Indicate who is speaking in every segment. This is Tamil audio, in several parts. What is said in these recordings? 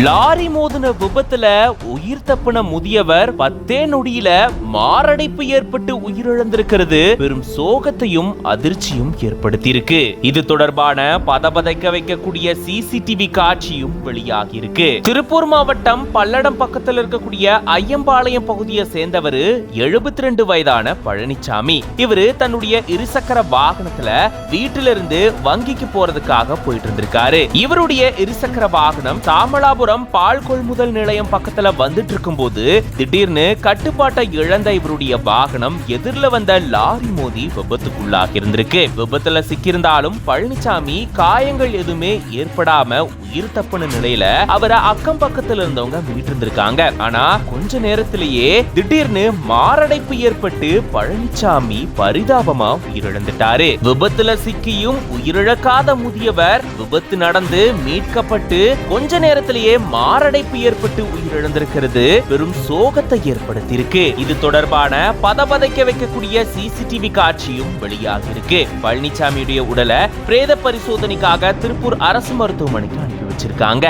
Speaker 1: லாரி மோதின விபத்துல உயிர் தப்பின முதியவர் 10 நொடியில மாரடைப்பு ஏற்பட்டு உயிரிழந்திருக்கிறது பெரும் சோகத்தையும் அதிர்ச்சியும் ஏற்படுத்தியிருக்கு. இது தொடர்பான பதபதைக்க வைக்கக்கூடிய சிசிடிவி காட்சியும் வெளியாகி இருக்கு. திருப்பூர் மாவட்டம் பல்லடம் பக்கத்தில் இருக்கக்கூடிய ஐயம்பாளையம் பகுதியை சேர்ந்தவர் 72 வயதான பழனிசாமி. இவரு தன்னுடைய இருசக்கர வாகனத்துல வீட்டிலிருந்து வங்கிக்கு போறதுக்காக போயிட்டு இருந்திருக்காரு. இவருடைய இருசக்கர வாகனம் தாமலாபுரம் பால் கொள்முதல் நிலையம் பக்கத்துல வந்துட்டு இருக்கும் போது திடீர்னு கட்டுப்பாட்டை இழந்த இவருடைய வாகனம் எதிரில வந்த லாரி மோதி விபத்துக்குள்ளாகி இருந்திருக்கு. விபத்துல சிக்கியிருந்தாலும் பழனிசாமி காயங்கள் எதுவுமே ஏற்படாம உயிர் தப்பின நிலையில அவரை அக்கம் பக்கத்துல இருந்தவங்க மீட்டு இருந்திருக்காங்க. ஆனா கொஞ்ச நேரத்திலேயே திடீர்னு மாரடைப்பு ஏற்பட்டு பழனிசாமி பரிதாபமா உயிரிழந்துட்டாரு. விபத்துல சிக்கியும் உயிரிழக்காத முதியவர் விபத்து நடந்து மீட்கப்பட்டு கொஞ்ச நேரத்திலேயே மாரடைப்பு ஏற்பட்டு உயிரிழந்திருக்கிறது பெரும் சோகத்தை ஏற்படுத்தியிருக்கு. இது தொடர்பான பதபதைக்க வைக்கக்கூடிய சிசிடிவி காட்சியும் வெளியாகி இருக்கு. பழனிசாமியுடைய உடலை பிரேத பரிசோதனைக்காக திருப்பூர் அரசு மருத்துவமனைக்கு அனுப்பி வச்சிருக்காங்க.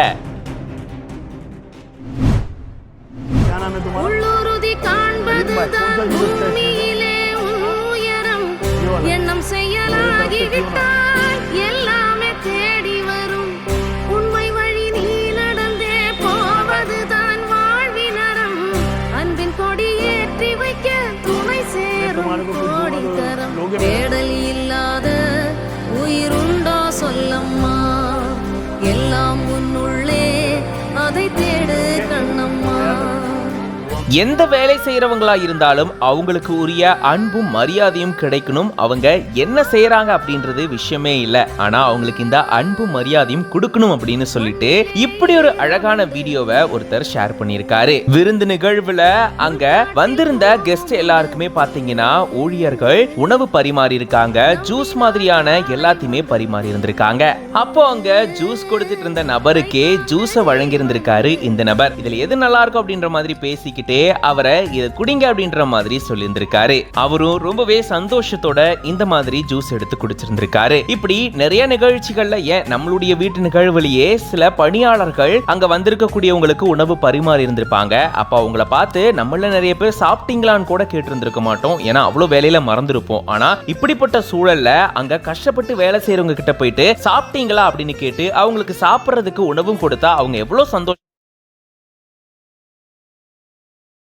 Speaker 2: எல்லாமே தேடி வரும் உண்மை வழி நீ நடந்தே போவதுதான் வாழ்வினரம். அன்பின் கொடி ஏற்றி வைக்க துணை சேரும் கோடி தரம். தேடல் இல்லாத உயிருண்டோ சொல்லம்மா, எல்லாம் உன்னுள்ளே அதை தேடு கண்ணம்மா.
Speaker 1: எந்த வேலை செய்யறவங்களா இருந்தாலும் அவங்களுக்கு உரிய அன்பும் மரியாதையும் கிடைக்கணும். அவங்க என்ன செய்யறாங்க அப்படின்றது விஷயமே இல்ல, ஆனா அவங்களுக்கு இந்த அன்பும் மரியாதையும் கொடுக்கணும் அப்படின்னு சொல்லிட்டு இப்படி ஒரு அழகான வீடியோவை ஒருத்தர் ஷேர் பண்ணியிருக்காரு. விருந்து நிகழ்வுல அங்க வந்திருந்த கெஸ்ட் எல்லாருக்குமே பாத்தீங்கன்னா ஊழியர்கள் உணவு பரிமாறி இருக்காங்க. ஜூஸ் மாதிரியான எல்லாத்தையுமே பரிமாறி இருந்திருக்காங்க. அப்போ அங்க ஜூஸ் கொடுத்துட்டு இருந்த நபருக்கே ஜூஸை வழங்கி இருந்திருக்காரு இந்த நபர். இதுல எது நல்லா இருக்கும் அப்படின்ற மாதிரி பேசிக்கிட்டே அவரை இத குடிங்க அப்படின்ற மாதிரி சொல்லியிருந்திருக்காரு. அவரும் ரொம்பவே சந்தோஷத்தோட இந்த மாதிரி ஜூஸ் எடுத்து குடிச்சிருந்திருக்காரு. இப்படி நிறைய நிகழ்ச்சிகள்ல ஏன் நம்மளுடைய வீட்டு நிகழ்வுலயே சில பணியாளர்கள் அங்க வந்திருக்கக்கூடியவங்களுக்கு உணவு பரிமாறி இருந்திருப்பாங்க. அப்ப அவங்கள பார்த்து நம்மள நிறைய பேர் சாப்பிட்டீங்களான்னு கூட கேட்டிருந்திருக்க மாட்டோம். ஏன்னா அவ்வளவு வேலையில மறந்துருப்போம். ஆனா இப்படிப்பட்ட சூழல்ல அங்க கஷ்டப்பட்டு வேலை செய்யறவங்க கிட்ட போயிட்டு சாப்பிட்டீங்களா அப்படின்னு கேட்டு அவங்களுக்கு சாப்பிடறதுக்கு உணவும் கொடுத்தா அவங்க எவ்வளவு சந்தோஷம்